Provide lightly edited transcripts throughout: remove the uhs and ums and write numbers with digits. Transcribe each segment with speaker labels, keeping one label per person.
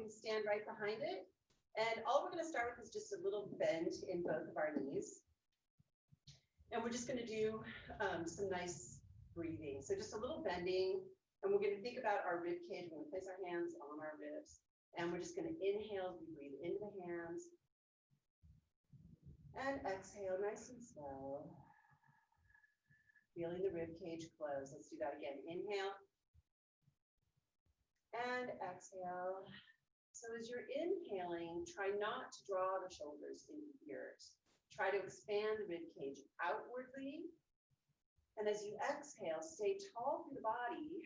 Speaker 1: we can stand right behind it. And all we're going to start with is just a little bend in both of our knees. And we're just going to do some nice breathing. So just a little bending. And we're going to think about our rib cage. We're going to place our hands on our ribs. And we're just going to inhale as we breathe into the hands. And exhale nice and slow. Feeling the rib cage close. Let's do that again. Inhale. And exhale. So as you're inhaling, try not to draw the shoulders into the ears. Try to expand the rib cage outwardly. And as you exhale, stay tall through the body.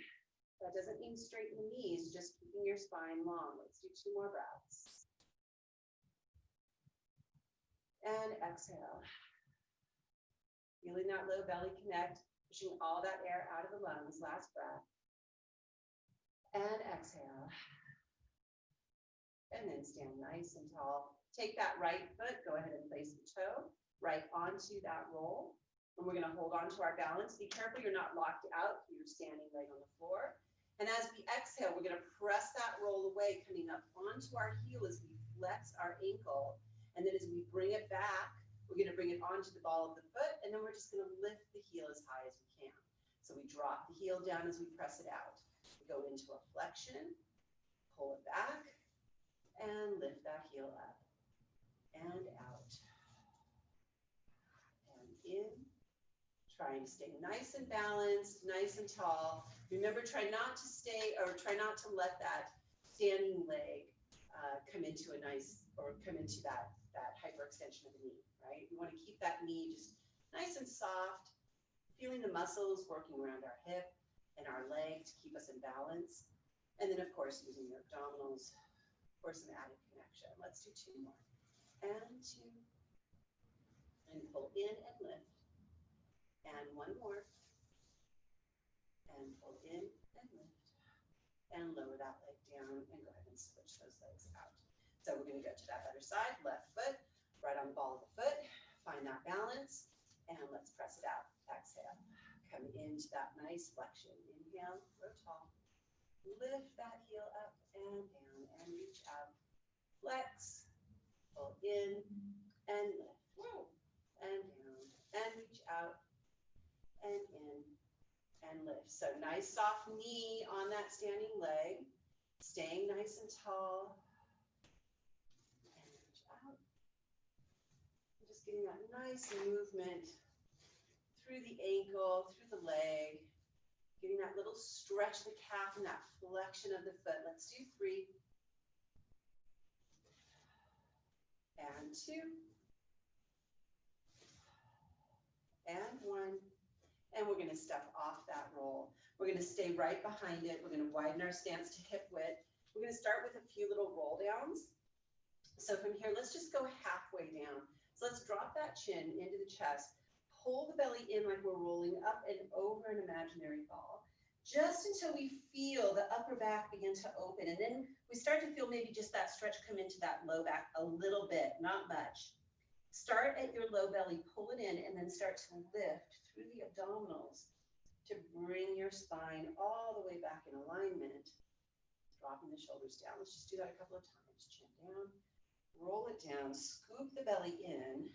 Speaker 1: That doesn't mean straighten the knees, just keeping your spine long. Let's do 2 more breaths. And exhale. Feeling that low belly connect, pushing all that air out of the lungs. Last breath. And exhale. And then stand nice and tall. Take that right foot, go ahead and place the toe right onto that roll. And we're going to hold on to our balance. Be careful you're not locked out through your standing leg on the floor. And as we exhale, we're going to press that roll away, coming up onto our heel as we flex our ankle. And then as we bring it back, we're going to bring it onto the ball of the foot. And then we're just going to lift the heel as high as we can. So we drop the heel down as we press it out. Go into a flexion, pull it back, and lift that heel up, and out, and in. Trying to stay nice and balanced, nice and tall. Remember, try not to let that standing leg come into that hyperextension of the knee, right? We want to keep that knee just nice and soft, feeling the muscles working around our hip and our leg to keep us in balance. And then, of course, using your abdominals for some added connection. Let's do 2 more. And 2. And pull in and lift. And 1 more. And pull in and lift. And lower that leg down and go ahead and switch those legs out. So we're going to go to that other side. Left foot, right on the ball of the foot. Find that balance. And let's press it out. Exhale. Come into that nice flexion. Inhale, grow tall. Lift that heel up and down and reach out. Flex, pull in and lift. And down and reach out and in and lift. So nice soft knee on that standing leg. Staying nice and tall. And reach out. And just getting that nice movement through the ankle, through the leg, getting that little stretch of the calf and that flexion of the foot. Let's do 3. And 2. And 1. And we're going to step off that roll. We're going to stay right behind it. We're going to widen our stance to hip width. We're going to start with a few little roll downs. So from here, let's just go halfway down. So let's drop that chin into the chest. Pull the belly in like we're rolling up and over an imaginary ball, just until we feel the upper back begin to open. And then we start to feel maybe just that stretch come into that low back a little bit, not much. Start at your low belly, pull it in, and then start to lift through the abdominals to bring your spine all the way back in alignment, dropping the shoulders down. Let's just do that a couple of times. Chin down, roll it down, scoop the belly in,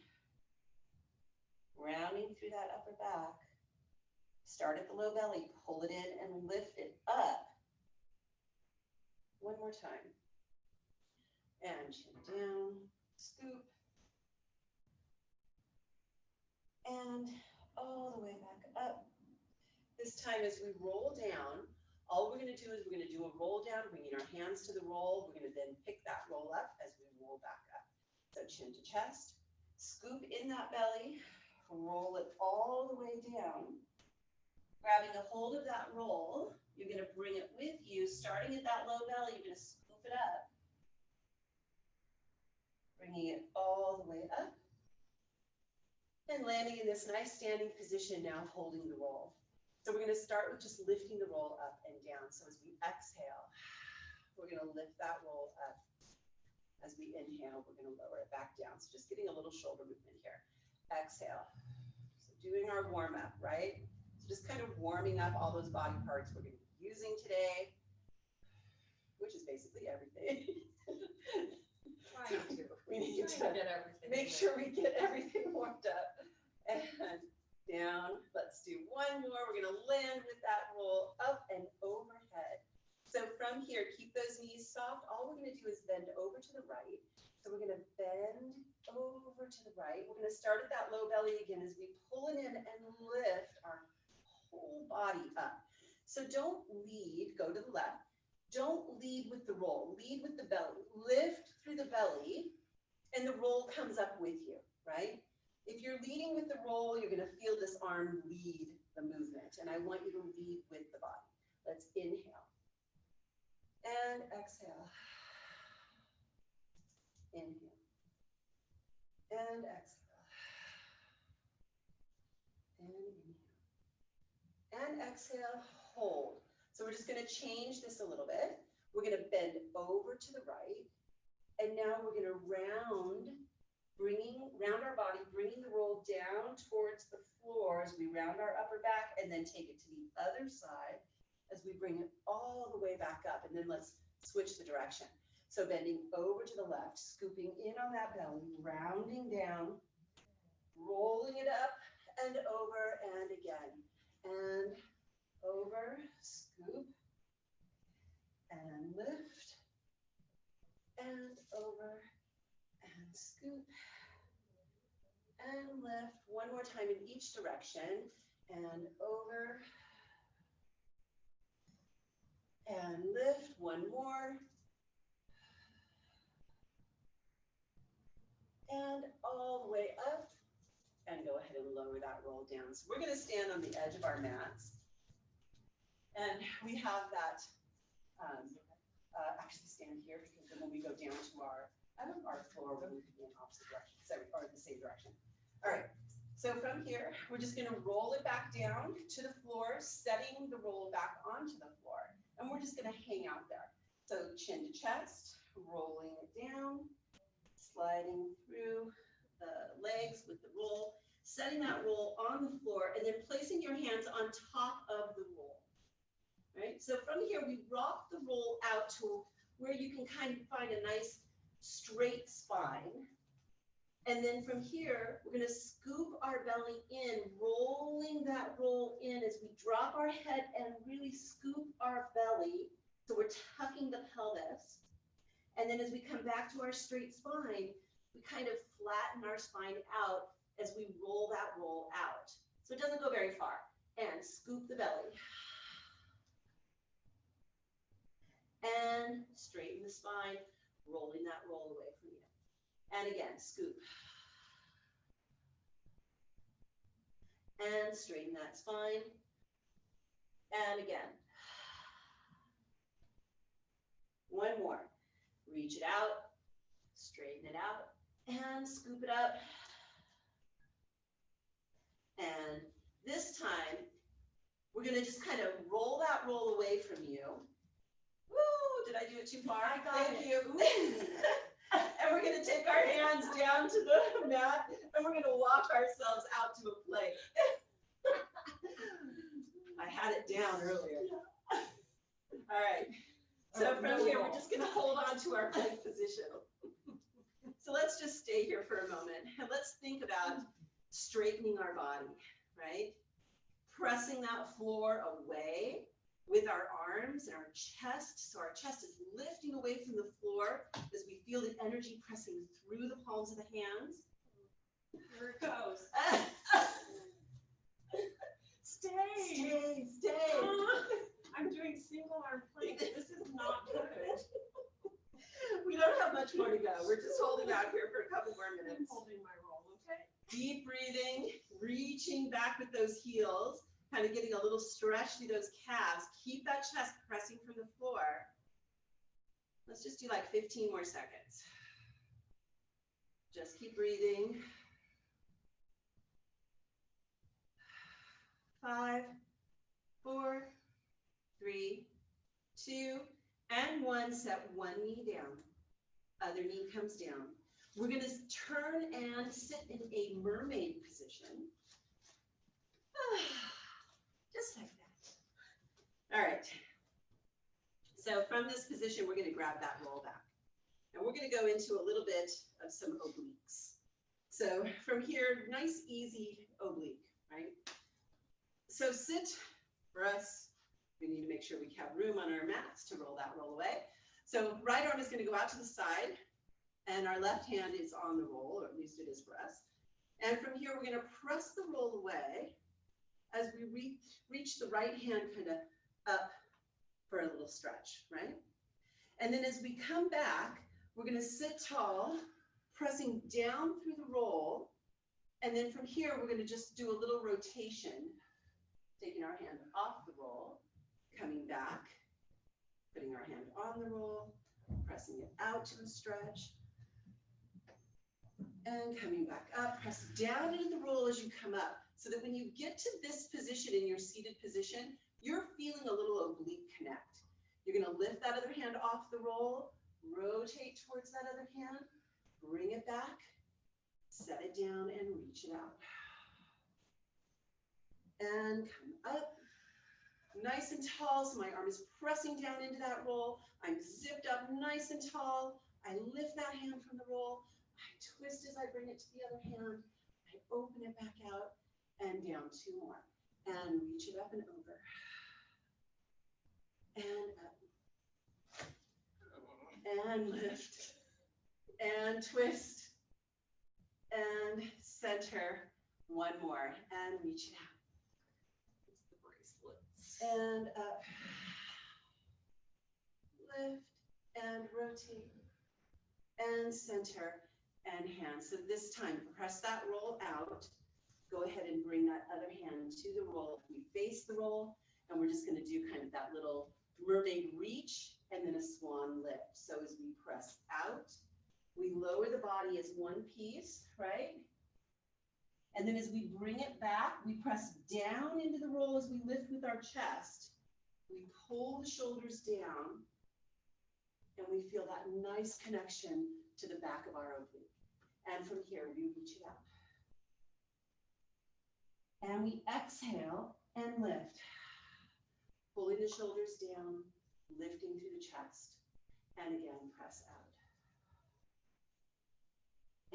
Speaker 1: rounding through that upper back. Start at the low belly, pull it in and lift it up. 1 more time. And chin down, scoop. And all the way back up. This time as we roll down, all we're going to do is we're going to do a roll down, bringing our hands to the roll. We're going to then pick that roll up as we roll back up. So chin to chest, scoop in that belly. Roll it all the way down. Grabbing a hold of that roll, you're going to bring it with you. Starting at that low belly, you're going to scoop it up. Bringing it all the way up. And landing in this nice standing position now, holding the roll. So we're going to start with just lifting the roll up and down. So as we exhale, we're going to lift that roll up. As we inhale, we're going to lower it back down. So just getting a little shoulder movement here. Exhale. So doing our warm up, right? So just kind of warming up all those body parts we're going to be using today, which is basically everything. We need to
Speaker 2: get everything.
Speaker 1: make sure we get everything warmed up. And down. Let's do one more. We're gonna land with that roll up and overhead. So from here, keep those knees soft. All we're gonna do is bend over to the right. So we're gonna bend over to the right. We're gonna start at that low belly again as we pull it in and lift our whole body up. So don't lead, go to the left. Don't lead with the roll, lead with the belly. Lift through the belly and the roll comes up with you, right? If you're leading with the roll, you're gonna feel this arm lead the movement, and I want you to lead with the body. Let's inhale and exhale. Inhale and exhale. And inhale. And exhale, hold. So we're just gonna change this a little bit. We're gonna bend over to the right, and now we're gonna round our body, bringing the roll down towards the floor as we round our upper back, and then take it to the other side as we bring it all the way back up. And then let's switch the direction. So bending over to the left, scooping in on that belly, rounding down, rolling it up and over and again. And over, scoop, and lift, and over, and scoop, and lift. One more time in each direction, and over, and lift. One more, and all the way up, and go ahead and lower that roll down. So we're gonna stand on the edge of our mats, and we have that, actually stand here, because then when we go down to our floor, we're going to be in opposite direction, or the same direction. All right, so from here, we're just gonna roll it back down to the floor, setting the roll back onto the floor, and we're just gonna hang out there. So chin to chest, rolling it down, sliding through the legs with the roll, setting that roll on the floor, and then placing your hands on top of the roll. Right? So from here, we rock the roll out to where you can kind of find a nice straight spine. And then from here, we're going to scoop our belly in, rolling that roll in as we drop our head and really scoop our belly. So we're tucking the pelvis. And then as we come back to our straight spine, we kind of flatten our spine out as we roll that roll out. So it doesn't go very far. And scoop the belly. And straighten the spine, rolling that roll away from you. And again, scoop. And straighten that spine. And again. One more. Reach it out, straighten it out, and scoop it up. And this time, we're gonna just kind of roll that roll away from you. Woo, did I do it too far?
Speaker 2: I got
Speaker 1: Thank
Speaker 2: it.
Speaker 1: you. And we're gonna take our hands down to the mat, and we're gonna walk ourselves out to a plank. I had it down earlier. All right. So from here, we're just gonna hold on to our plank position. So let's just stay here for a moment, and let's think about straightening our body, right? Pressing that floor away with our arms and our chest. So our chest is lifting away from the floor as we feel the energy pressing through the palms of the hands.
Speaker 2: Here it goes.
Speaker 1: Stay.
Speaker 2: I'm doing single arm plank. This is not good.
Speaker 1: We don't have much more to go. We're just holding out here for a couple more
Speaker 2: I'm
Speaker 1: minutes.
Speaker 2: holding my roll, okay?
Speaker 1: Deep breathing, reaching back with those heels, kind of getting a little stretch through those calves. Keep that chest pressing from the floor. Let's just do like 15 more seconds. Just keep breathing. 5, 4, 3, 2, and 1. Set one knee down. Other knee comes down. We're going to turn and sit in a mermaid position. Just like that. All right. So from this position, we're going to grab that roll back. And we're going to go into a little bit of some obliques. So from here, nice, easy oblique, right? So sit for us. We need to make sure we have room on our mats to roll that roll away. So right arm is going to go out to the side, and our left hand is on the roll, or at least it is for us. And from here, we're going to press the roll away as we reach the right hand kind of up for a little stretch, right? And then as we come back, we're going to sit tall, pressing down through the roll. And then from here, we're going to just do a little rotation, taking our hand off the roll, coming back, putting our hand on the roll, pressing it out to a stretch, and coming back up. Press down into the roll as you come up, so that when you get to this position in your seated position, you're feeling a little oblique connect. You're going to lift that other hand off the roll, rotate towards that other hand, bring it back, set it down, and reach it out. And come up, nice and tall, so my arm is pressing down into that roll. I'm zipped up nice and tall. I lift that hand from the roll. I twist as I bring it to the other hand. I open it back out and down, 2 more. And reach it up and over. And up. And lift. And twist. And center. 1 more. And reach it out. It's the bracelets. And up. Lift. And rotate. And center. And hand. So this time, press that roll out. Go ahead and bring that other hand to the roll. We face the roll, and we're just going to do kind of that little mermaid reach and then a swan lift. So as we press out, we lower the body as one piece, right? And then as we bring it back, we press down into the roll as we lift with our chest. We pull the shoulders down, and we feel that nice connection to the back of our oblique. And from here, we reach it out. And we exhale and lift. Pulling the shoulders down, lifting through the chest. And again, press out.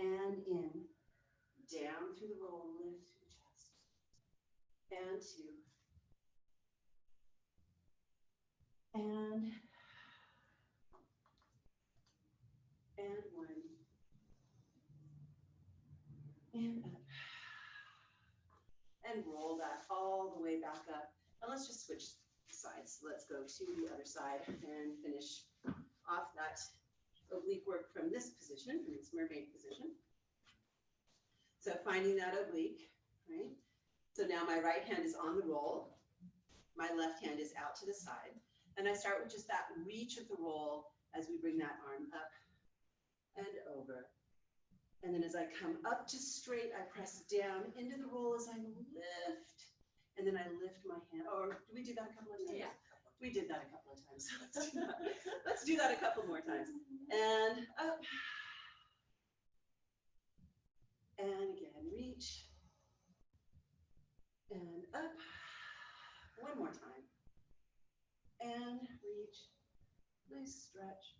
Speaker 1: And in, down through the roll, lift through the chest. And 2. And 1. And up. And roll that all the way back up. And let's just switch sides. Let's go to the other side and finish off that oblique work from this position, from this mermaid position. So finding that oblique, right? So now my right hand is on the roll. My left hand is out to the side. And I start with just that reach of the roll as we bring that arm up and over. And then as I come up to straight, I press down into the roll as I lift. And then I lift my hand. Or did we do that a couple of times?
Speaker 2: Yeah.
Speaker 1: We did that a couple of times. Let's do that. Let's do that a couple more times. And up. And again, reach. And up. 1 more time. And reach. Nice stretch.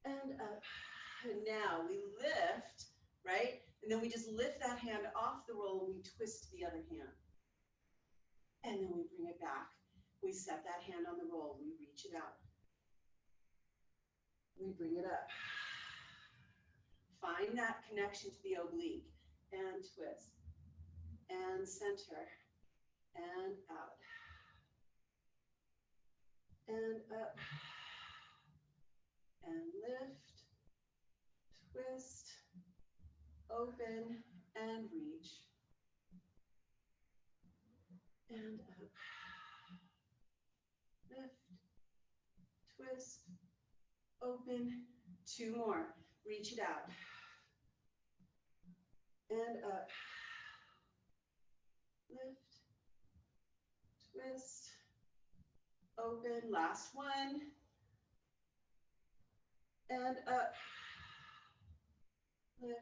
Speaker 1: And up. And now we lift. Right? And then we just lift that hand off the roll and we twist the other hand. And then we bring it back. We set that hand on the roll. We reach it out. We bring it up. Find that connection to the oblique. And twist. And center. And out. And up. And lift. Twist. Open and reach, and up, lift, twist, open, 2 more, reach it out, and up, lift, twist, open, last one, and up, lift,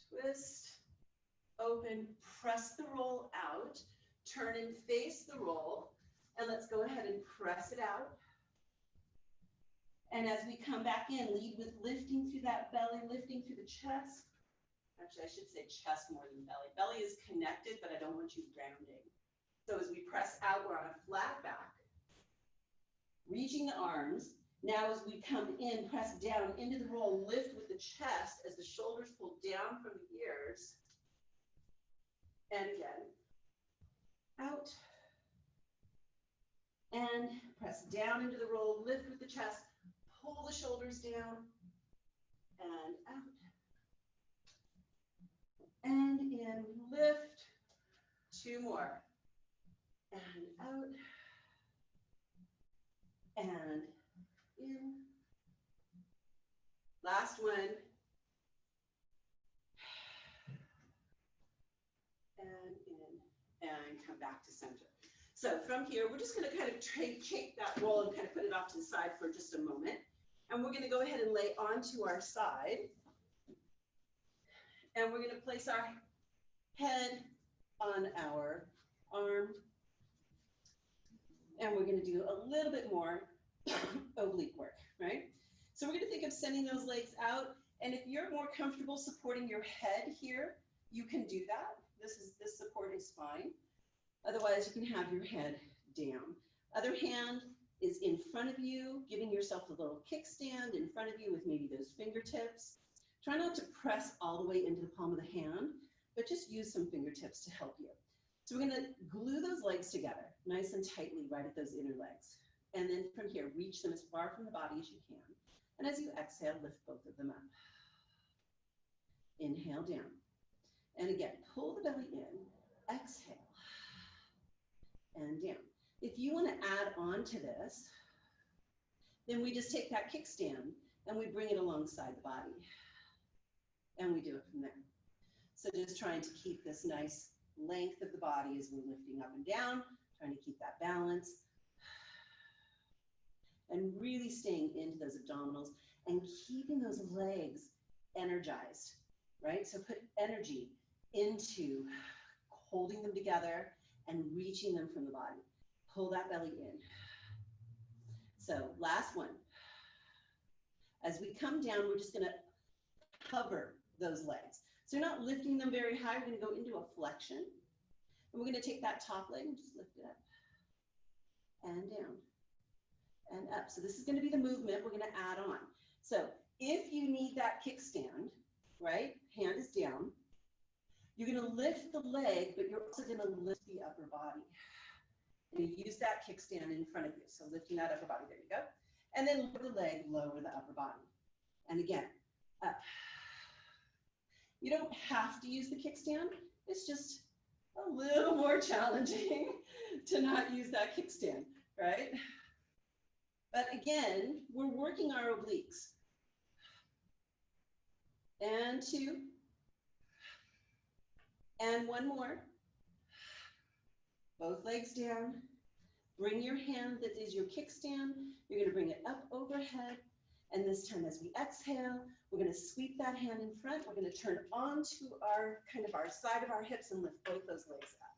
Speaker 1: twist, open, press the roll out, turn and face the roll, and let's go ahead and press it out. And as we come back in, lead with lifting through that belly, lifting through the chest. Actually, I should say chest more than belly. Belly is connected, but I don't want you grounding. So as we press out, we're on a flat back. Reaching the arms. Now as we come in, press down into the roll, lift with the chest as the shoulders pull down from the ears. And again, out. And press down into the roll, lift with the chest, pull the shoulders down, and out. And in, lift. 2 more. And out. And in. Last one. And in, and come back to center. So from here, we're just going to kind of take that roll and kind of put it off to the side for just a moment. And we're going to go ahead and lay onto our side. And we're going to place our head on our arm. And we're going to do a little bit more oblique work, right? So we're going to think of sending those legs out. And if you're more comfortable supporting your head here, you can do that. This support is fine. Otherwise, you can have your head down. Other hand is in front of you, giving yourself a little kickstand in front of you with maybe those fingertips. Try not to press all the way into the palm of the hand, but just use some fingertips to help you. So we're going to glue those legs together nice and tightly right at those inner legs. And then from here, reach them as far from the body as you can. And as you exhale, lift both of them up. Inhale down. And again, pull the belly in, exhale, and down. If you want to add on to this, then we just take that kickstand and we bring it alongside the body. And we do it from there. So just trying to keep this nice length of the body as we're lifting up and down, trying to keep that balance. And really staying into those abdominals and keeping those legs energized, right? So put energy into holding them together and reaching them from the body. Pull that belly in. So last one. As we come down, we're just going to hover those legs. So you're not lifting them very high. We're going to go into a flexion. And we're going to take that top leg and just lift it up and down and up. So this is going to be the movement we're going to add on. So if you need that kickstand, right, hand is down, you're going to lift the leg, but you're also going to lift the upper body. And you use that kickstand in front of you. So lifting that upper body, there you go. And then lower the leg, lower the upper body. And again, up. You don't have to use the kickstand. It's just a little more challenging to not use that kickstand, right? But again, we're working our obliques. And 2. And 1 more. Both legs down. Bring your hand that is your kickstand. You're going to bring it up overhead. And this time as we exhale, we're going to sweep that hand in front. We're going to turn onto our our side of our hips and lift both those legs up.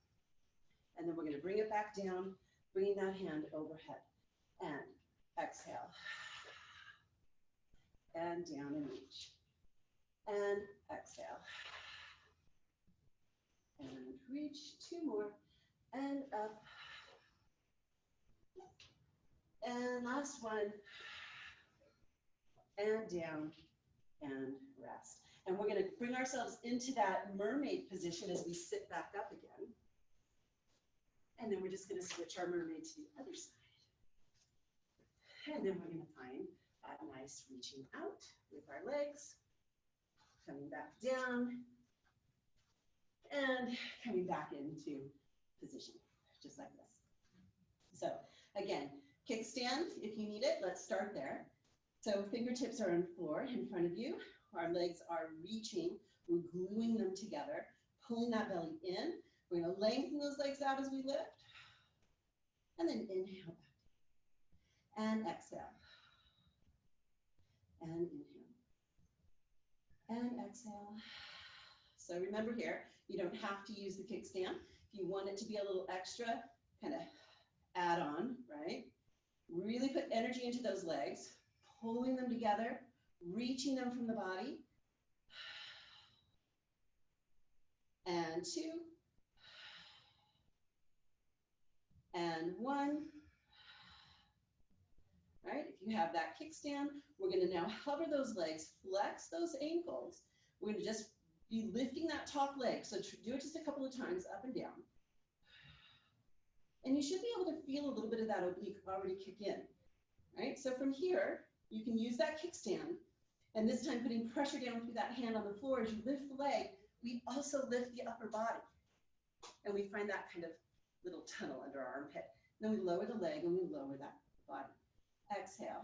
Speaker 1: And then we're going to bring it back down, bringing that hand overhead. And exhale. And down and reach. And exhale. And reach. 2 more. And up. And last one. And down and rest. And we're going to bring ourselves into that mermaid position as we sit back up again. And then we're just going to switch our mermaid to the other side. And then we're going to find that nice reaching out with our legs, coming back down, and coming back into position, just like this. So again, kickstand if you need it. Let's start there. So fingertips are on the floor in front of you. Our legs are reaching. We're gluing them together, pulling that belly in. We're going to lengthen those legs out as we lift. And then inhale back. And exhale. And inhale. And exhale. So remember here, you don't have to use the kickstand. If you want it to be a little extra, kind of add on, right? Really put energy into those legs. pulling them together, reaching them from the body. And 2. And 1. All right, if you have that kickstand, we're going to now hover those legs, flex those ankles. We're going to just be lifting that top leg. So do it just a couple of times, up and down. And you should be able to feel a little bit of that oblique already kick in. Right? So from here, you can use that kickstand, and this time putting pressure down through that hand on the floor as you lift the leg. We also lift the upper body, and we find that kind of little tunnel under our armpit. Then we lower the leg and we lower that body. Exhale.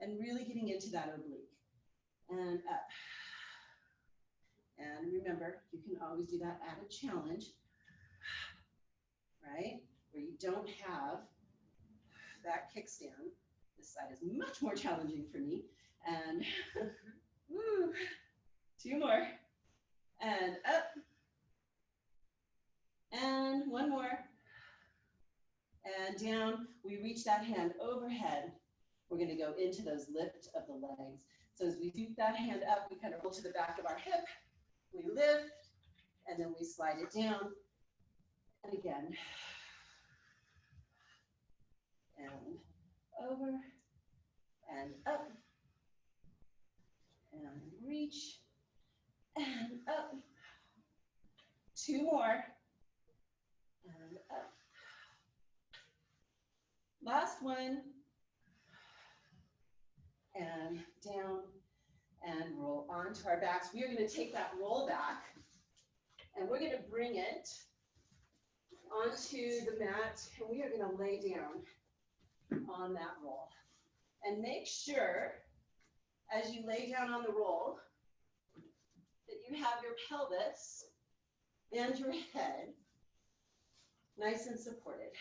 Speaker 1: And really getting into that oblique. And up. And remember, you can always do that added challenge, right? Where you don't have that kickstand. This side is much more challenging for me. And woo, 2 more. And up. And 1 more. And down. We reach that hand overhead. We're going to go into those lift of the legs. So as we scoop that hand up, we kind of roll to the back of our hip. We lift, and then we slide it down. And again. And over. And up. And reach. And up. 2 more. And up. Last one. And down. And roll onto our backs. We are going to take that roll back. And we're going to bring it onto the mat. And we are going to lay down on that roll. And make sure, as you lay down on the roll, that you have your pelvis and your head nice and supported,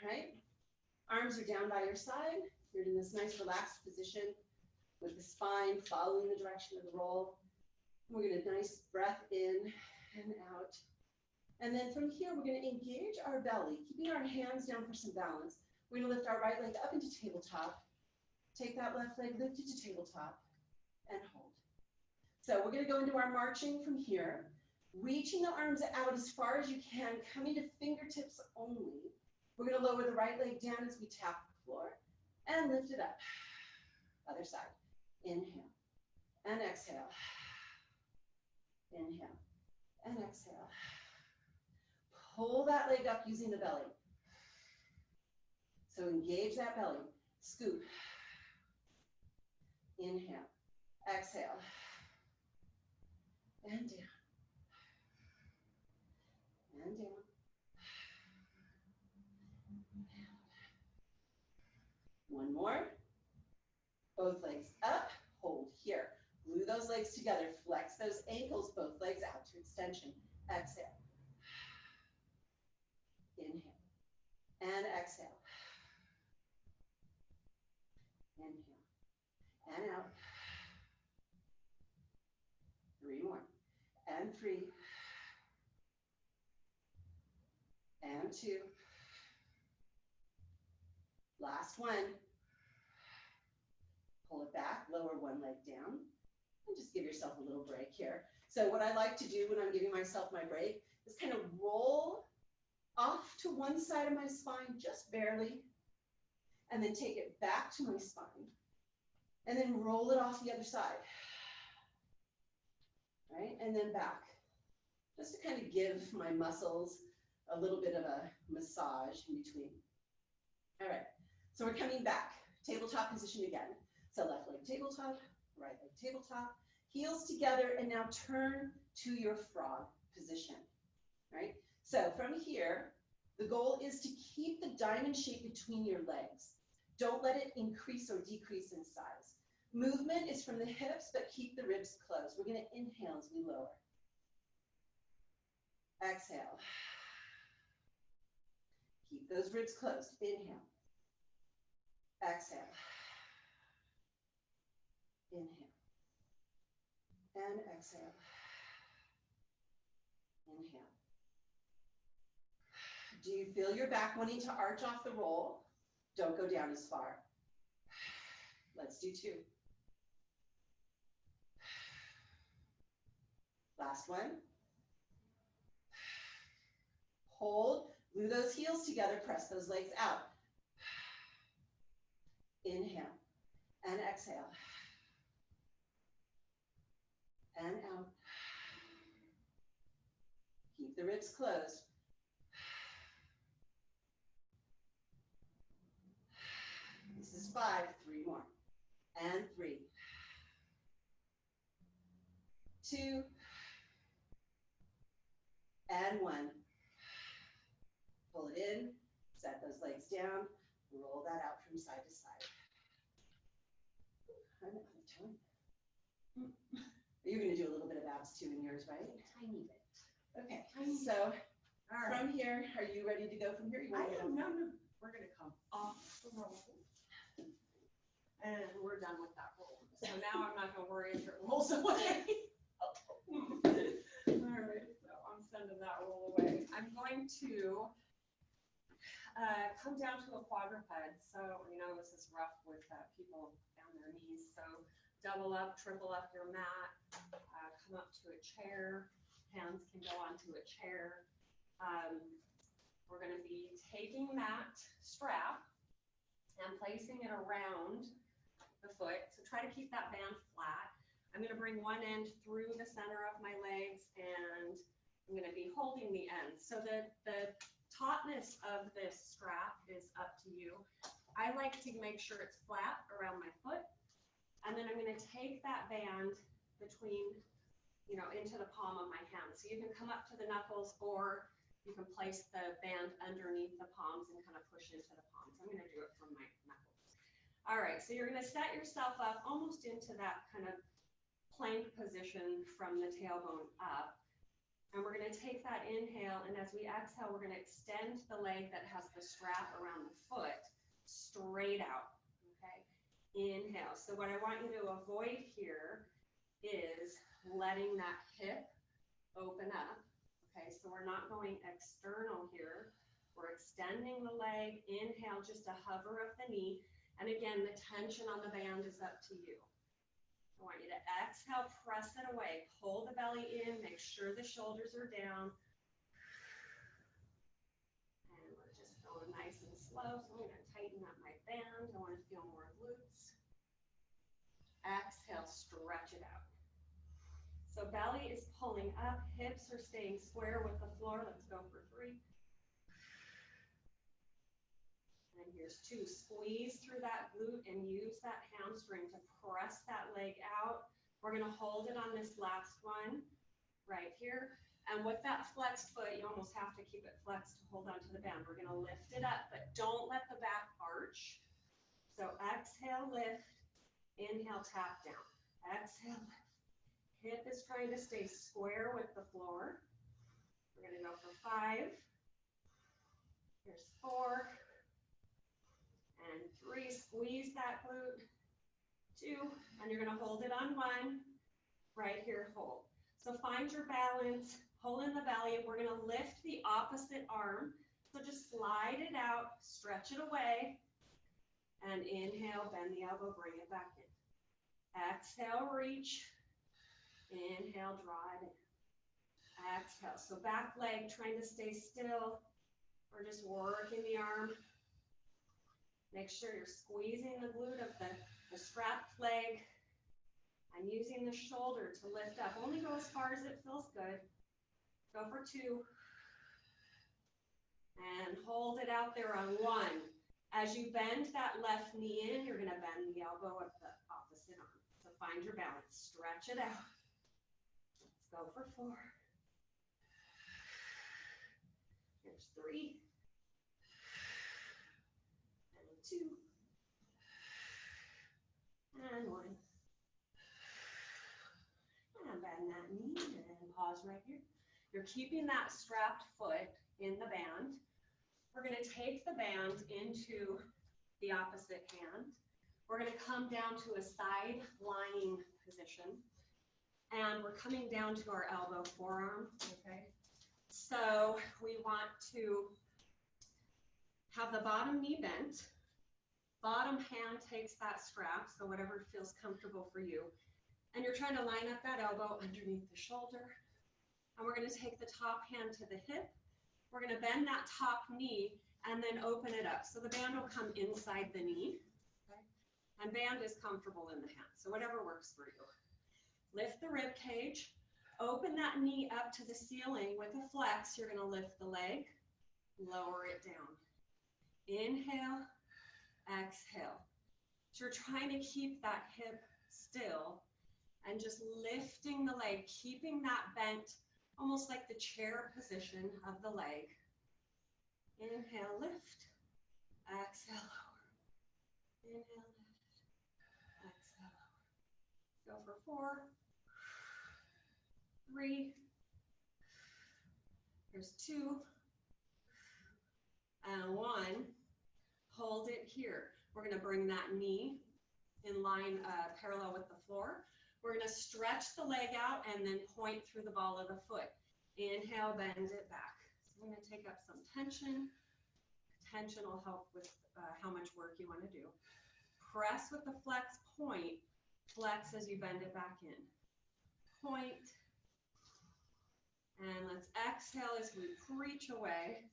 Speaker 1: right? Arms are down by your side. You're in this nice relaxed position with the spine following the direction of the roll. We're going to nice breath in and out. And then from here, we're going to engage our belly, keeping our hands down for some balance. We're going to lift our right leg up into tabletop. Take that left leg, lift it to tabletop, and hold. So we're going to go into our marching from here, reaching the arms out as far as you can, coming to fingertips only. We're going to lower the right leg down as we tap the floor and lift it up. Other side. Inhale and exhale. Inhale and exhale. Pull that leg up using the belly. So engage that belly. Scoop. Inhale. Exhale. And down. And down. One more. Both legs up. Hold here. Glue those legs together. Flex those ankles, both legs out to extension. Exhale. Inhale. And exhale. Inhale. And out. 3 more. And 3. And 2. Last one. Pull it back, lower one leg down, and just give yourself a little break here. So what I like to do when I'm giving myself my break is kind of roll off to one side of my spine, just barely, and then take it back to my spine, and then roll it off the other side, right? And then back, just to kind of give my muscles a little bit of a massage in between. All right, so we're coming back, tabletop position again. So left leg tabletop, right leg tabletop, heels together, and now turn to your frog position, right? So from here, the goal is to keep the diamond shape between your legs. Don't let it increase or decrease in size. Movement is from the hips, but keep the ribs closed. We're going to inhale as we lower. Exhale. Keep those ribs closed. Inhale. Exhale. Inhale. And exhale. Inhale. Do you feel your back wanting to arch off the roll? Don't go down as far. Let's do 2. Last one. Hold, glue those heels together, press those legs out. Inhale and exhale. And out. Keep the ribs closed. This is 5, 3 more. And 3. 2. And 1. Pull it in, set those legs down, roll that out from side to side. I'm out of time. You're going to do a little bit of abs too in yours, right?
Speaker 2: Tiny bit.
Speaker 1: Okay, so from here, are you ready to go from here? You
Speaker 2: I
Speaker 1: wanna go?
Speaker 2: am, no, we're gonna come off the roll. And we're done with that roll. So now I'm not gonna worry if it rolls away. All right, so I'm sending that roll away. I'm going to come down to a quadruped. So, you know, this is rough with people down their knees. So double up, triple up your mat, come up to a chair. Hands can go onto a chair. We're going to be taking that strap and placing it around the foot. So try to keep that band flat. I'm going to bring one end through the center of my legs, and I'm going to be holding the end. So the tautness of this strap is up to you. I like to make sure it's flat around my foot, and then I'm going to take that band between, you know, into the palm of my hand. So you can come up to the knuckles, or you can place the band underneath the palms and kind of push into the palms. I'm going to do it from my knuckles. All right, so you're going to set yourself up almost into that kind of plank position from the tailbone up. And we're going to take that inhale, and as we exhale, we're going to extend the leg that has the strap around the foot straight out. Okay, inhale. So what I want you to avoid here is letting that hip open up. Okay, so we're not going external here. We're extending the leg. Inhale, just a hover of the knee. And again, the tension on the band is up to you. I want you to exhale, press it away. Pull the belly in, make sure the shoulders are down. And we're just going nice and slow. So I'm going to tighten up my band. I want to feel more glutes. Exhale, stretch it out. So belly is pulling up, hips are staying square with the floor. Let's go for 3. And here's 2. Squeeze through that glute and use that hamstring to press that leg out. We're going to hold it on this last one right here. And with that flexed foot, you almost have to keep it flexed to hold onto the band. We're going to lift it up, but don't let the back arch. So exhale, lift. Inhale, tap down. Exhale, lift. Hip is trying to stay square with the floor. We're going to go for 5. Here's 4. And 3. Squeeze that glute. 2. And you're going to hold it on 1. Right here, hold. So find your balance. Pull in the belly. We're going to lift the opposite arm. So just slide it out. Stretch it away. And inhale, bend the elbow, bring it back in. Exhale, reach. Inhale, draw it in. Exhale. So back leg trying to stay still. We're just working the arm. Make sure you're squeezing the glute of the strapped leg and using the shoulder to lift up. Only go as far as it feels good. Go for 2. And hold it out there on 1. As you bend that left knee in, you're going to bend the elbow of the opposite arm. So find your balance. Stretch it out. Go for 4. Here's 3. And 2. And 1. And bend that knee and pause right here. You're keeping that strapped foot in the band. We're going to take the band into the opposite hand. We're going to come down to a side lying position. And we're coming down to our elbow forearm, okay? So we want to have the bottom knee bent. Bottom hand takes that strap, so whatever feels comfortable for you. And you're trying to line up that elbow underneath the shoulder. And we're going to take the top hand to the hip. We're going to bend that top knee and then open it up. So the band will come inside the knee. Okay? And band is comfortable in the hand, so whatever works for you. Lift the rib cage. Open that knee up to the ceiling with a flex. You're going to lift the leg, lower it down. Inhale, exhale. So you're trying to keep that hip still and just lifting the leg, keeping that bent, almost like the chair position of the leg. Inhale, lift. Exhale, lower. Inhale, lift. Exhale, lower. Go for 4, 3. Here's 2. And 1. Hold it here. We're going to bring that knee in line parallel with the floor. We're going to stretch the leg out and then point through the ball of the foot. Inhale, bend it back. So I'm going to take up some tension. Tension will help with how much work you want to do. Press with the flex, point. Flex as you bend it back in. Point. And let's exhale as we reach away.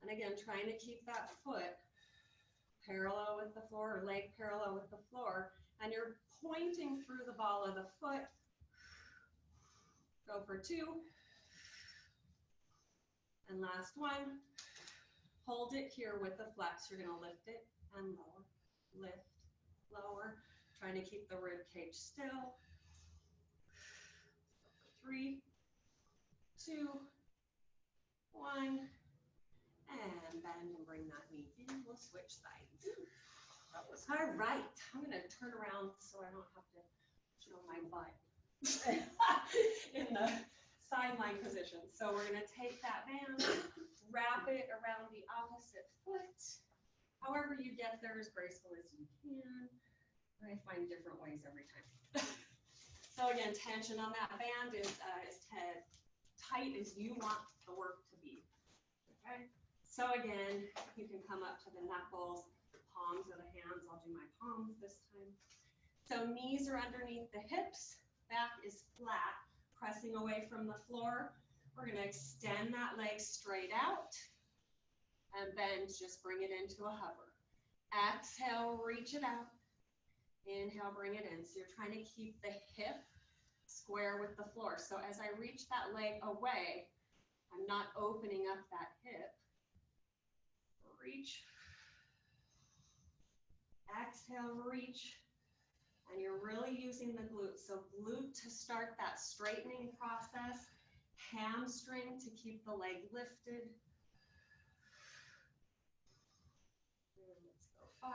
Speaker 2: And again, trying to keep that foot parallel with the floor, or leg parallel with the floor. And you're pointing through the ball of the foot. Go for 2. And last 1. Hold it here with the flex. You're going to lift it and lower. Lift, lower. Trying to keep the rib cage still. 3, 2, 1. And bend and bring that knee in. We'll switch sides. All right. I'm going to turn around so I don't have to show my butt in the sideline position. So we're going to take that band, wrap it around the opposite foot. However you get there, as graceful as you can. I find different ways every time. So again, tension on that band is tight as you want the work to be. Okay. So again, you can come up to the knuckles, palms of the hands. I'll do my palms this time. So knees are underneath the hips, back is flat, pressing away from the floor. We're going to extend that leg straight out and bend, just bring it into a hover. Exhale, reach it out. Inhale, bring it in. So you're trying to keep the hip square with the floor. So as I reach that leg away, I'm not opening up that hip. Reach. Exhale, reach. And you're really using the glute. So glute to start that straightening process. Hamstring to keep the leg lifted. And let's go 5.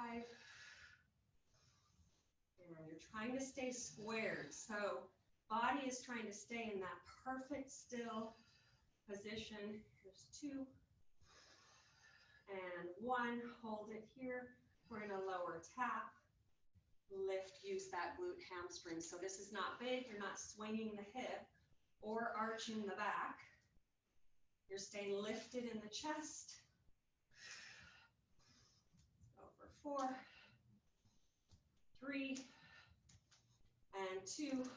Speaker 2: And you're trying to stay squared. So body is trying to stay in that perfect still position. Here's 2. And 1, hold it here. We're going to lower tap, lift, use that glute hamstring. So this is not big. You're not swinging the hip or arching the back. You're staying lifted in the chest. Go for 4, 3, and 2.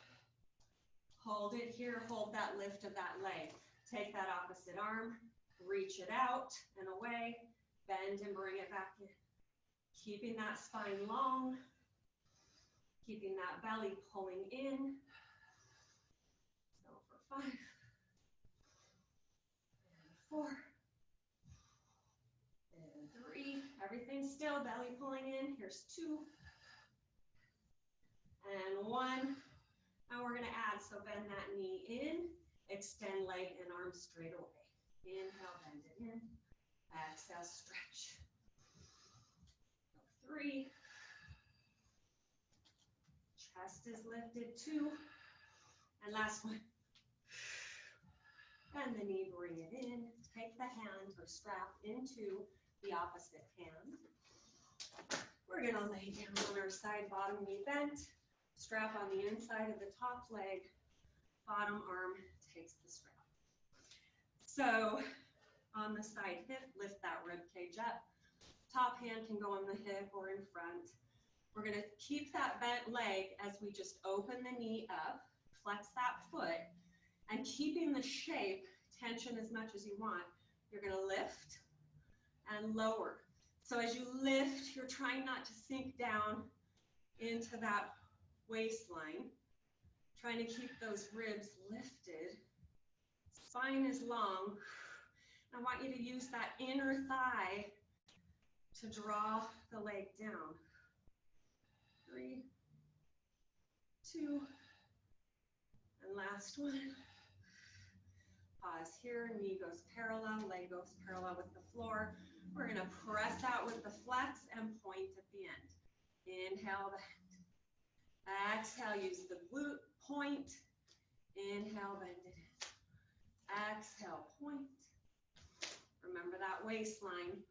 Speaker 2: Hold it here. Hold that lift of that leg. Take that opposite arm, reach it out and away. Bend and bring it back in. Keeping that spine long. Keeping that belly pulling in. Go for 5. And 4. And 3. Everything's still, belly pulling in. Here's 2. And 1. Now we're going to add, so bend that knee in. Extend leg and arm straight away. Inhale, bend it in. Exhale, stretch. 3. Chest is lifted. 2. And last one. And the knee, bring it in. Take the hand or strap into the opposite hand. We're going to lay down on our side, bottom knee bent. Strap on the inside of the top leg. Bottom arm takes the strap. So on the side hip, lift that rib cage up. Top hand can go on the hip or in front. We're gonna keep that bent leg as we just open the knee up, flex that foot, and keeping the shape, tension as much as you want, you're gonna lift and lower. So as you lift, you're trying not to sink down into that waistline, trying to keep those ribs lifted. Spine is long. I want you to use that inner thigh to draw the leg down. 3, 2, and last one. Pause here, knee goes parallel, leg goes parallel with the floor. We're gonna press out with the flex and point at the end. Inhale, bend. Exhale, use the glute, point. Inhale, bend it in. Exhale, point. Remember that waistline.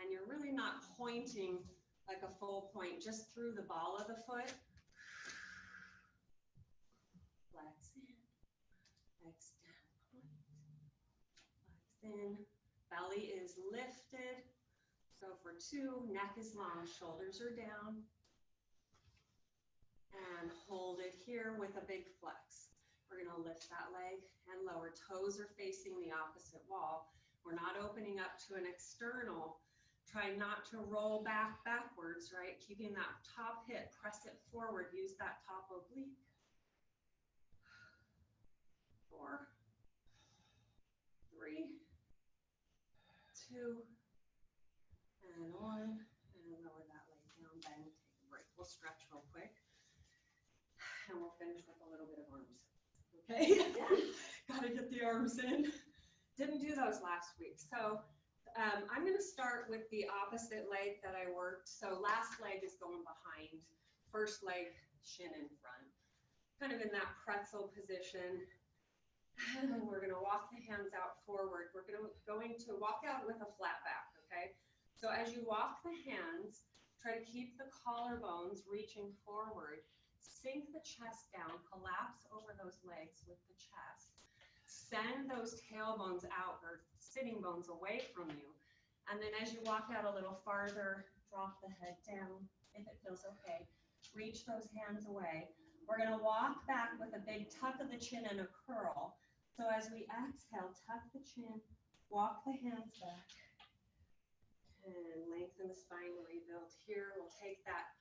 Speaker 2: And you're really not pointing like a full point, just through the ball of the foot. Flex in, extend, point. Flex in, belly is lifted. So for 2, neck is long, shoulders are down. And hold it here with a big flex. We're gonna lift that leg and lower. Toes are facing the opposite wall. We're not opening up to an external. Try not to roll backwards, right? Keeping that top hip, press it forward, use that top oblique. 4, 3, 2, and 1, and lower that leg down, bend, take a break. We'll stretch real quick, and we'll finish with a little bit of arms. Okay? Gotta get the arms in. Didn't do those last week. So I'm gonna start with the opposite leg that I worked. So last leg is going behind, first leg, shin in front. Kind of in that pretzel position. And we're gonna walk the hands out forward. We're going to walk out with a flat back, okay? So as you walk the hands, try to keep the collarbones reaching forward. Sink the chest down, collapse over those legs with the chest. Send those tailbones out, or sitting bones away from you. And then as you walk out a little farther, drop the head down if it feels okay. Reach those hands away. We're gonna walk back with a big tuck of the chin and a curl. So as we exhale, tuck the chin, walk the hands back, and lengthen the spine, rebuild here. We'll take that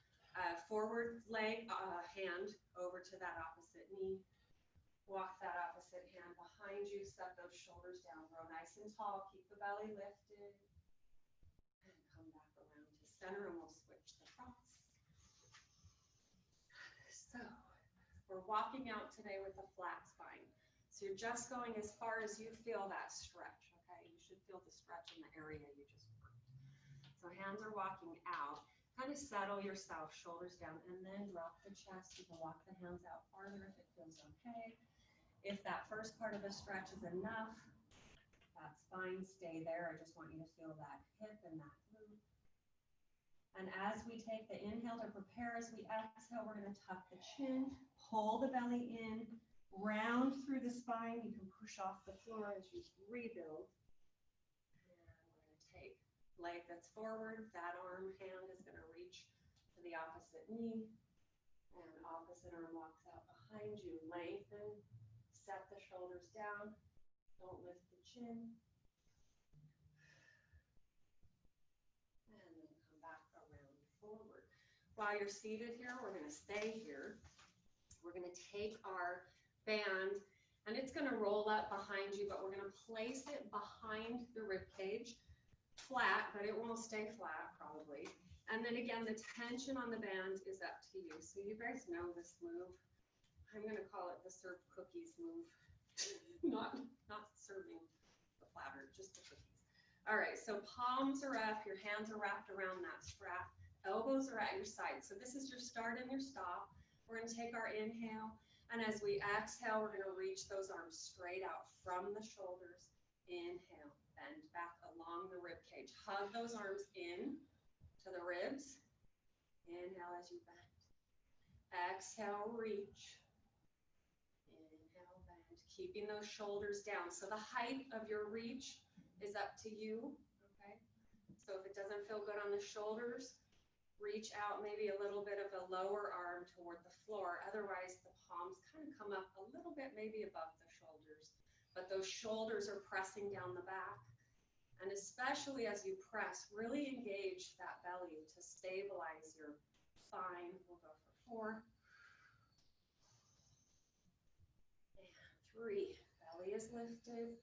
Speaker 2: forward leg, hand over to that opposite knee. Walk that opposite hand behind you, set those shoulders down, grow nice and tall, keep the belly lifted, and come back around to center, and we'll switch the fronts. So, we're walking out today with a flat spine. So you're just going as far as you feel that stretch, okay? You should feel the stretch in the area you just worked. So hands are walking out. Kind of settle yourself, shoulders down, and then drop the chest. You can walk the hands out farther if it feels okay. If that first part of the stretch is enough, that's fine, stay there. I just want you to feel that hip and that glute. And as we take the inhale to prepare, as we exhale, we're gonna tuck the chin, pull the belly in, round through the spine. You can push off the floor as you rebuild. And we're gonna take leg that's forward, that arm, hand is gonna reach to the opposite knee, and opposite arm walks out behind you. Lengthen. Set the shoulders down, don't lift the chin. And then come back around forward. While you're seated here, we're gonna stay here. We're gonna take our band, and it's gonna roll up behind you, but we're gonna place it behind the rib cage, flat, but it won't stay flat probably. And then again, the tension on the band is up to you. So you guys know this move. I'm gonna call it the serve cookies move. not serving the platter, just the cookies. All right, so palms are up, your hands are wrapped around that strap, elbows are at your side. So this is your start and your stop. We're gonna take our inhale, and as we exhale, we're gonna reach those arms straight out from the shoulders. Inhale, bend back along the rib cage. Hug those arms in to the ribs. Inhale as you bend. Exhale, reach. Inhale, bend. Keeping those shoulders down. So the height of your reach is up to you, okay? So if it doesn't feel good on the shoulders, reach out maybe a little bit of the lower arm toward the floor. Otherwise, the palms kind of come up a little bit, maybe above the shoulders. But those shoulders are pressing down the back. And especially as you press, really engage that belly to stabilize your spine. We'll go for 4. And 3. Belly is lifted.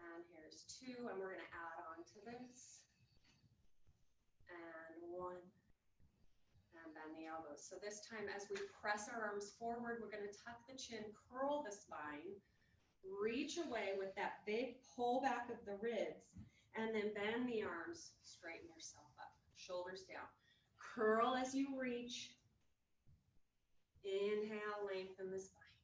Speaker 2: And here's 2. And we're going to add on to this. And 1. And bend the elbows. So this time, as we press our arms forward, we're going to tuck the chin, curl the spine, reach away with that big pull back of the ribs, and then bend the arms, straighten yourself up, shoulders down. Curl as you reach. Inhale, lengthen the spine.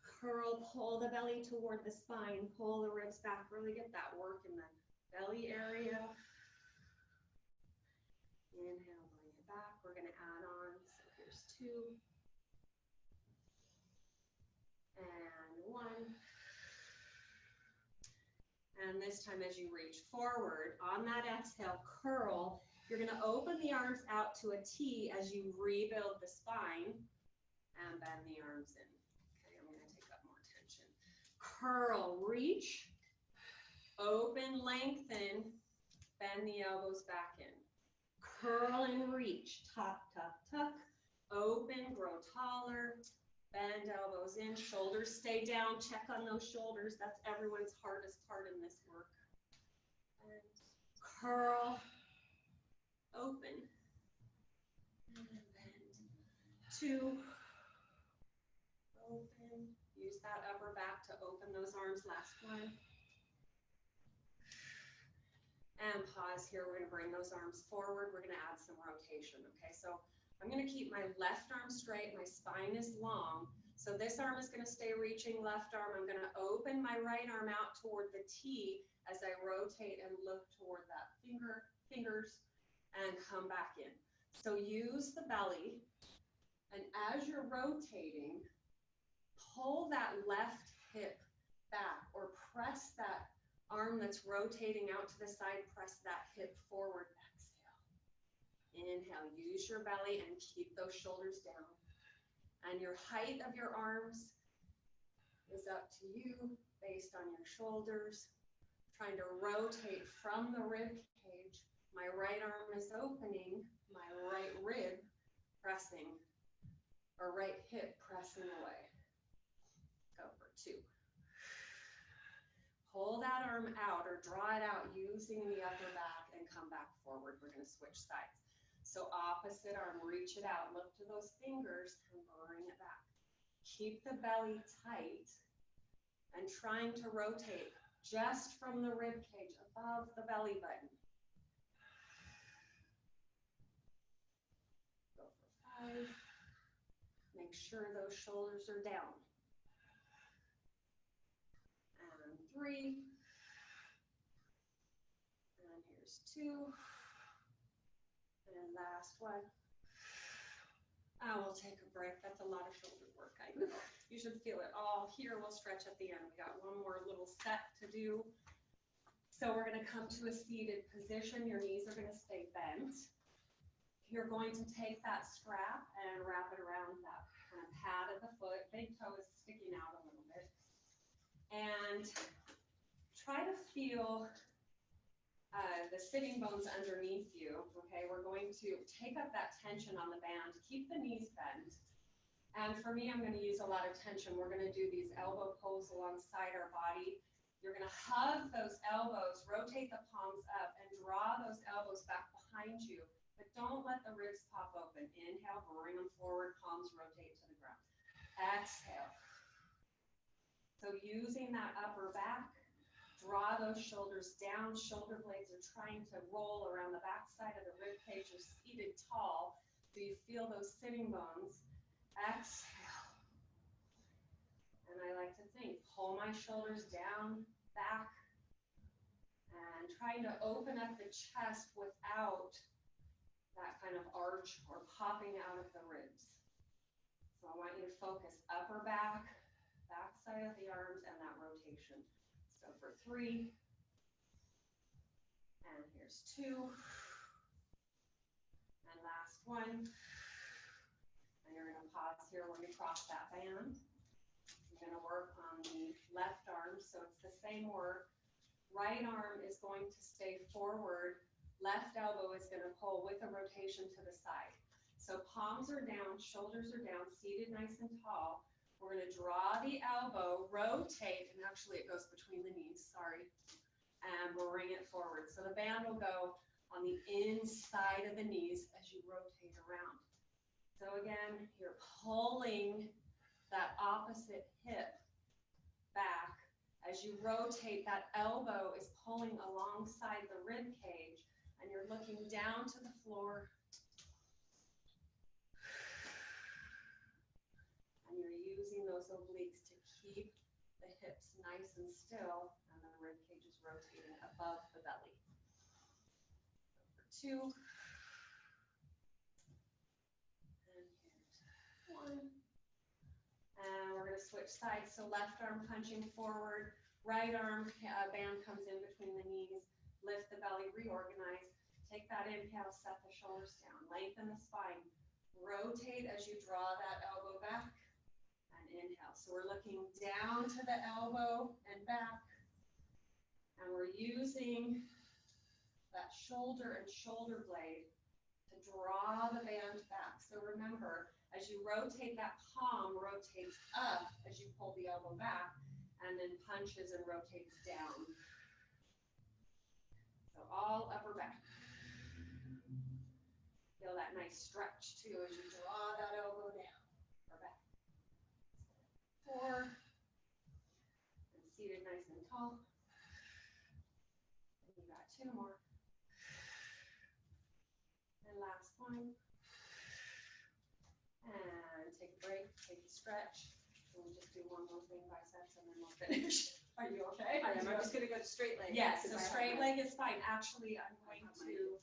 Speaker 2: Curl, pull the belly toward the spine, pull the ribs back, really get that work in the belly area. Inhale, bring it back. We're going to add on. So here's 2. And 1. And this time as you reach forward, on that exhale, curl. You're going to open the arms out to a T as you rebuild the spine and bend the arms in. Okay, I'm going to take up more tension. Curl, reach, open, lengthen, bend the elbows back in. Curl and reach, tuck, tuck, tuck, open, grow taller, bend elbows in, shoulders stay down, check on those shoulders. That's everyone's hardest part in this work. And curl, open, and bend. 2, open. Use that upper back to open those arms, last one. And pause here, we're gonna bring those arms forward. We're gonna add some rotation, okay? So I'm going to keep my left arm straight, my spine is long. So this arm is going to stay reaching left arm. I'm going to open my right arm out toward the T as I rotate and look toward that fingers and come back in. So use the belly, and as you're rotating, pull that left hip back or press that arm that's rotating out to the side, press that hip forward. Inhale, use your belly and keep those shoulders down. And your height of your arms is up to you based on your shoulders. Trying to rotate from the rib cage. My right arm is opening, my right rib pressing, or right hip pressing away. Go for 2. Pull that arm out or draw it out using the upper back and come back forward. We're going to switch sides. So opposite arm, reach it out, look to those fingers and bring it back. Keep the belly tight and trying to rotate just from the rib cage above the belly button. Go for 5. Make sure those shoulders are down. And 3. And here's 2. And last one. We'll take a break. That's a lot of shoulder work, I know. You should feel it all here. We'll stretch at the end. We got one more little set to do. So we're going to come to a seated position. Your knees are going to stay bent. You're going to take that strap and wrap it around that kind of pad of the foot. Big toe is sticking out a little bit. And try to feel the sitting bones underneath you, okay? We're going to take up that tension on the band, keep the knees bent. And for me, I'm going to use a lot of tension. We're going to do these elbow pulls alongside our body. You're going to hug those elbows, rotate the palms up, and draw those elbows back behind you. But don't let the ribs pop open. Inhale, bring them forward, palms rotate to the ground. Exhale. So using that upper back, draw those shoulders down. Shoulder blades are trying to roll around the back side of the rib cage. You're seated tall, so you feel those sitting bones. Exhale. And I like to think, pull my shoulders down, back, and trying to open up the chest without that kind of arch or popping out of the ribs. So I want you to focus upper back, back side of the arms, and that rotation. So for 3, and here's 2, and last one. And you're gonna pause here when you cross that band. You're gonna work on the left arm, so it's the same work. Right arm is going to stay forward. Left elbow is gonna pull with a rotation to the side. So palms are down, shoulders are down, seated nice and tall. We're gonna draw the elbow, rotate, and actually it goes between the knees, sorry. And we'll bring it forward. So the band will go on the inside of the knees as you rotate around. So again, you're pulling that opposite hip back. As you rotate, that elbow is pulling alongside the rib cage, and you're looking down to the floor. And you're using those obliques to keep the hips nice and still, and the rib cage is rotating above the belly. So for 2. And here's 1. And we're going to switch sides. So left arm punching forward, right arm band comes in between the knees. Lift the belly, reorganize. Take that inhale, set the shoulders down, lengthen the spine. Rotate as you draw that elbow back, and inhale. So we're looking down to the elbow and back, and we're using that shoulder and shoulder blade to draw the band back. So remember, as you rotate, that palm rotates up as you pull the elbow back, and then punches and rotates down. So all upper back. Feel that nice stretch too as you draw that elbow down or back. 4. And seated nice and tall. And you got 2 more. And last one. And take a break, take a stretch. And we'll just do one more thing, biceps, and then we'll finish. Are you okay?
Speaker 1: I'm just gonna go to straight leg.
Speaker 2: Yes, so straight leg is fine. Actually, I'm going to,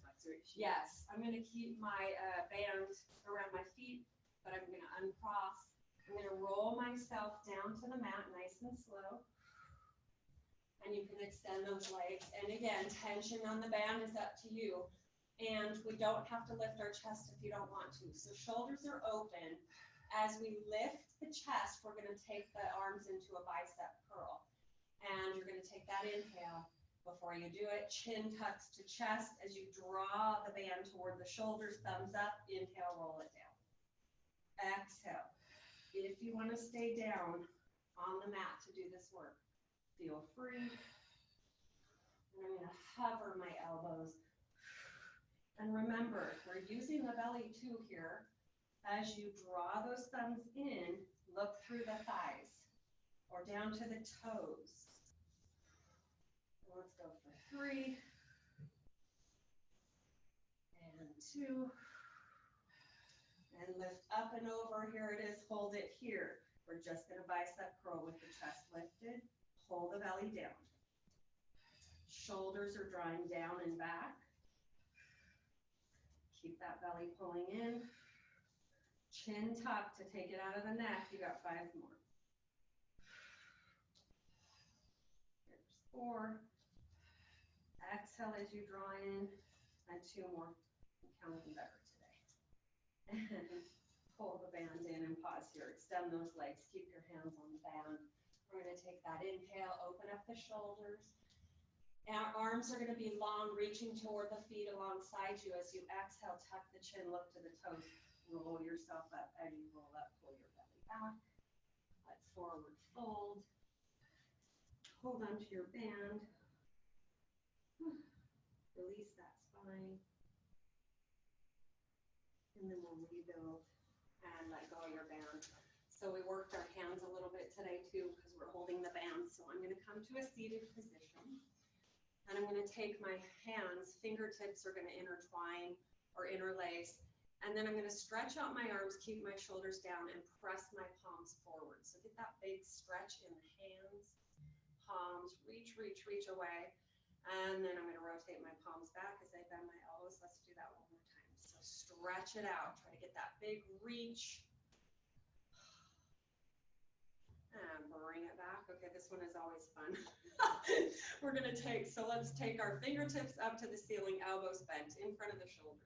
Speaker 2: yes, I'm gonna keep my band around my feet, but I'm gonna uncross. I'm gonna roll myself down to the mat nice and slow. And you can extend those legs. And again, tension on the band is up to you. And we don't have to lift our chest if you don't want to. So shoulders are open. As we lift the chest, we're gonna take the arms into a bicep curl. And you're gonna take that inhale. Before you do it, chin tucks to chest as you draw the band toward the shoulders, thumbs up, inhale, roll it down. Exhale. If you wanna stay down on the mat to do this work, feel free. And I'm gonna hover my elbows. And remember, we're using the belly too here. As you draw those thumbs in, look through the thighs or down to the toes. Let's go for 3 and 2. And lift up and over. Here it is. Hold it here. We're just going to bicep curl with the chest lifted. Pull the belly down. Shoulders are drawing down and back. Keep that belly pulling in. Chin tuck to take it out of the neck. You got 5 more. Here's 4. Exhale as you draw in. And 2 more. I'm counting better today. And pull the band in and pause here. Extend those legs. Keep your hands on the band. We're going to take that inhale. Open up the shoulders. Our arms are going to be long, reaching toward the feet alongside you. As you exhale, tuck the chin, look to the toes, roll yourself up. As you roll up, pull your belly back. Let's forward fold. Hold on to your band. Release that spine. And then we'll rebuild and let go of your band. So we worked our hands a little bit today too because we're holding the band. So I'm going to come to a seated position. And I'm going to take my hands, fingertips are going to intertwine or interlace. And then I'm going to stretch out my arms, keep my shoulders down, and press my palms forward. So get that big stretch in the hands, palms, reach, reach, reach away. And then I'm going to rotate my palms back as I bend my elbows. Let's do that one more time. So stretch it out. Try to get that big reach. And bring it back. Okay, this one is always fun. Let's take our fingertips up to the ceiling, elbows bent in front of the shoulders.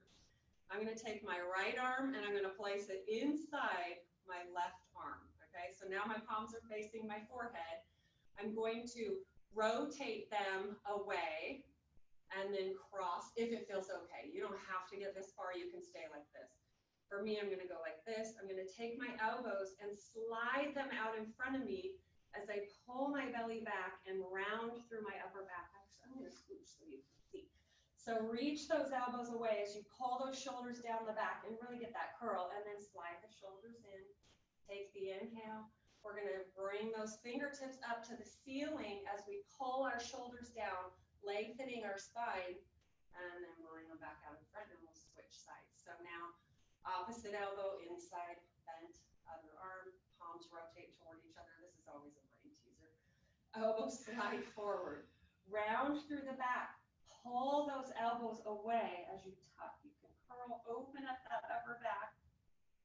Speaker 2: I'm gonna take my right arm and I'm gonna place it inside my left arm, okay? So now my palms are facing my forehead. I'm going to rotate them away and then cross, if it feels okay. You don't have to get this far, you can stay like this. For me, I'm gonna go like this. I'm gonna take my elbows and slide them out in front of me as I pull my belly back and round through my upper back. Actually, I'm gonna scooch so you can see. So reach those elbows away as you pull those shoulders down the back and really get that curl, and then slide the shoulders in. Take the inhale. We're gonna bring those fingertips up to the ceiling as we pull our shoulders down, lengthening our spine, and then bring them back out in front, and we'll switch sides. So now, opposite elbow inside, bent, other arm, palms rotate toward each other. This is always a brain teaser. Elbows slide forward, round through the back. Pull those elbows away as you tuck. You can curl, open up that upper back,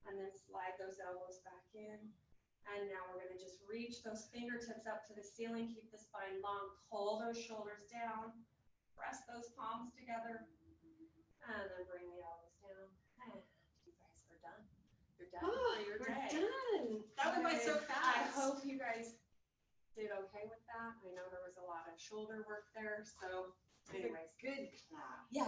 Speaker 2: and then slide those elbows back in. And now we're gonna just reach those fingertips up to the ceiling, keep the spine long, pull those shoulders down, press those palms together, and then bring the elbows down. And you guys are done. You're done for your day.
Speaker 1: Done. That went by so fast.
Speaker 2: I hope you guys did okay with that. I know there was a lot of shoulder work there, so anyways.
Speaker 1: Good class.
Speaker 2: Yeah.